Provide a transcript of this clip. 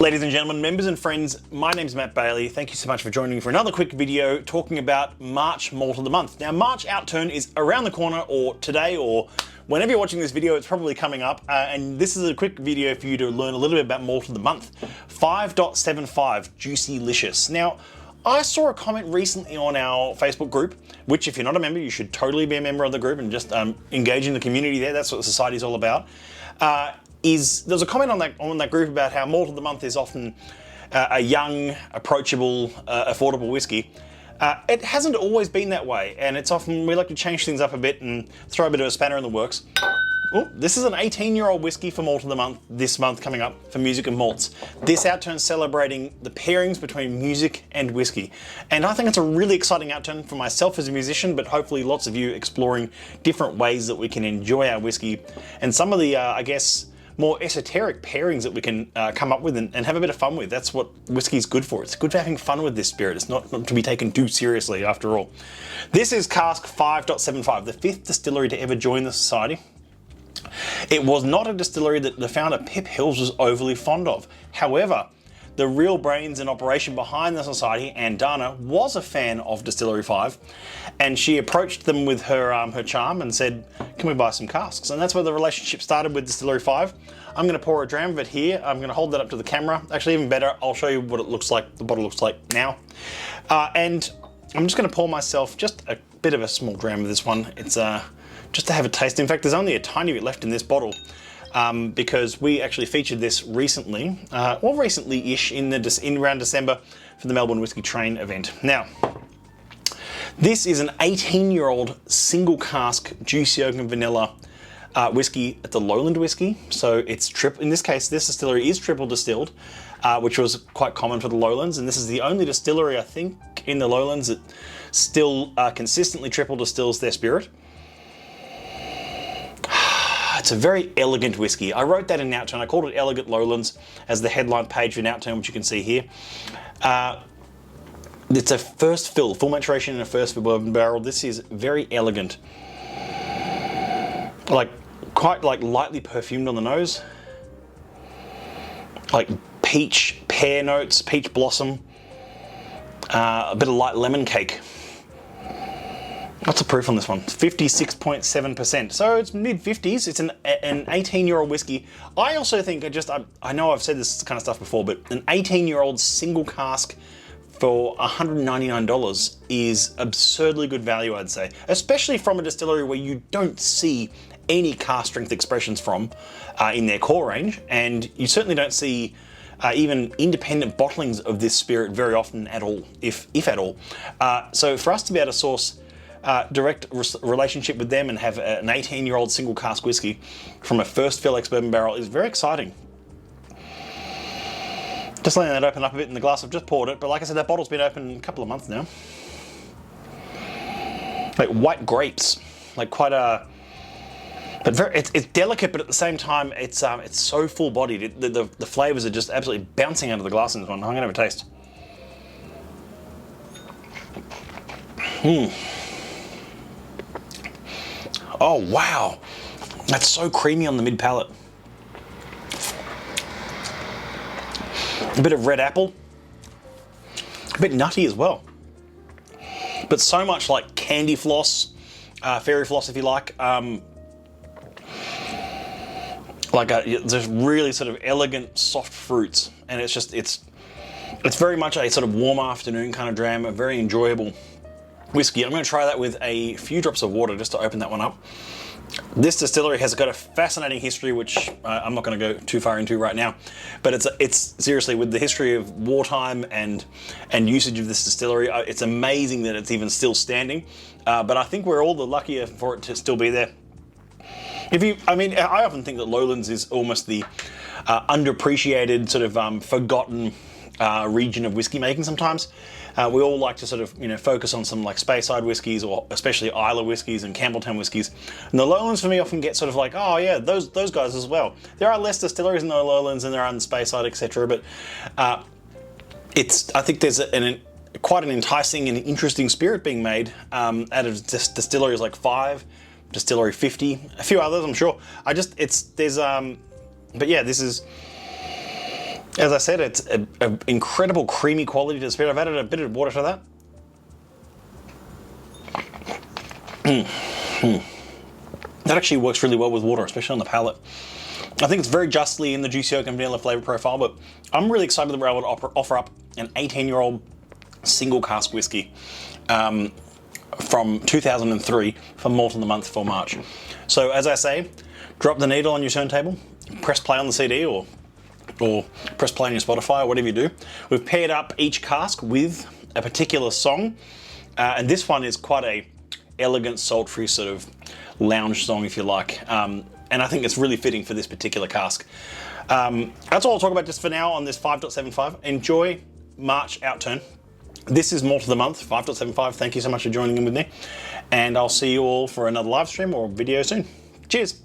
Ladies and gentlemen, members and friends, my name's Matt Bailey. Thank you so much for joining me for another quick video talking about March Malt of the Month. Now, March Outturn is around the corner, or today, or whenever you're watching this video, it's probably coming up. And this is a quick video for you to learn a little bit about Malt of the Month. 5.75 Juicy-Licious. Now, I saw a comment recently on our Facebook group, which if you're not a member, you should totally be a member of the group and just engage in the community there. That's what society is all about. There's a comment on that group about how Malt of the Month is often a young, approachable, affordable whiskey. It hasn't always been that way, and it's often, we like to change things up a bit and throw a bit of a spanner in the works. Oh, this is an 18-year-old whiskey for Malt of the Month, this month coming up for Music and Malts. This Outturn celebrating the pairings between music and whiskey. And I think it's a really exciting Outturn for myself as a musician, but hopefully lots of you exploring different ways that we can enjoy our whiskey and some of the, I guess, more esoteric pairings that we can come up with and have a bit of fun with. That's what whiskey's good for. It's good for having fun with this spirit. It's not to be taken too seriously after all. This is Cask 5.75, the 5th distillery to ever join the society. It was not a distillery that the founder Pip Hills was overly fond of. However, the real brains and operation behind the society, Anne Dana, was a fan of Distillery 5, and she approached them with her her charm and said, "Can we buy some casks?" And that's where the relationship started with Distillery 5. I'm going to pour a dram of it here. I'm going to hold that up to the camera. Actually, even better, I'll show you what it looks like. The bottle looks like now, and I'm just going to pour myself just a bit of a small dram of this one. It's just to have a taste. In fact, there's only a tiny bit left in this bottle. Because we actually featured this recently, or recently-ish, in around December for the Melbourne Whiskey Train event. Now, this is an 18-year-old single cask juicy oak and vanilla whiskey. It's a Lowland whiskey, so it's in this case, this distillery is triple distilled, which was quite common for the Lowlands, and this is the only distillery, I think, in the Lowlands that still consistently triple distills their spirit. It's a very elegant whiskey. I wrote that in Outturn. I called it Elegant Lowlands as the headline page in Outturn, which you can see here. It's a first fill, full maturation in a first fill bourbon barrel. This is very elegant. Quite lightly perfumed on the nose. Like peach, pear notes, peach blossom. A bit of light lemon cake. What's the proof on this one? 56.7%. So it's mid-50s. It's an 18-year-old whiskey. I also think, I know I've said this kind of stuff before, but an 18-year-old single cask for $199 is absurdly good value, I'd say. Especially from a distillery where you don't see any cask strength expressions from in their core range. And you certainly don't see even independent bottlings of this spirit very often at all, if at all. So for us to be able to source direct relationship with them and have an 18-year-old single cask whiskey from a first fill ex-bourbon barrel is very exciting. Just letting that open up a bit in the glass. I've just poured it, but like I said, that bottle's been open a couple of months now. Like white grapes, like quite a, but it's delicate, but at the same time, it's so full-bodied. The flavors are just absolutely bouncing out of the glass in this one. I'm gonna have a taste. Oh wow, that's so creamy on the mid palate. A bit of red apple, a bit nutty as well, but so much like candy floss, fairy floss if you like. There's really sort of elegant soft fruits, and it's very much a sort of warm afternoon kind of dram, a very enjoyable whiskey. I'm going to try that with a few drops of water just to open that one up. This distillery has got a fascinating history, which I'm not going to go too far into right now, but it's seriously, with the history of wartime and usage of this distillery, it's amazing that it's even still standing. But I think we're all the luckier for it to still be there. I often think that Lowlands is almost the underappreciated, sort of forgotten region of whiskey making sometimes. We all like to sort of, focus on some like Speyside whiskies, or especially Islay whiskies and Campbelltown whiskies. And the Lowlands for me often get sort of like, oh yeah, those guys as well. There are less distilleries in the Lowlands than there are in Speyside, etc. But I think there's quite an enticing and interesting spirit being made out of distilleries like 5, Distillery 50, a few others, I'm sure. But yeah, this is As I said, it's an incredible creamy quality to the spirit. I've added a bit of water to that. That actually works really well with water, especially on the palate. I think it's very justly in the juicy oak and vanilla flavor profile, but I'm really excited that we're able to offer up an 18-year-old single cask whiskey from 2003 for Malt of the Month for March. So as I say, drop the needle on your turntable, press play on the CD or press play on your Spotify or whatever you do. We've paired up each cask with a particular song, and this one is quite a elegant, sultry sort of lounge song, if you like. And I think it's really fitting for this particular cask. That's all I'll talk about just for now on this 5.75. Enjoy March Outturn. This is Malt of the Month, 5.75. Thank you so much for joining in with me. And I'll see you all for another live stream or video soon. Cheers.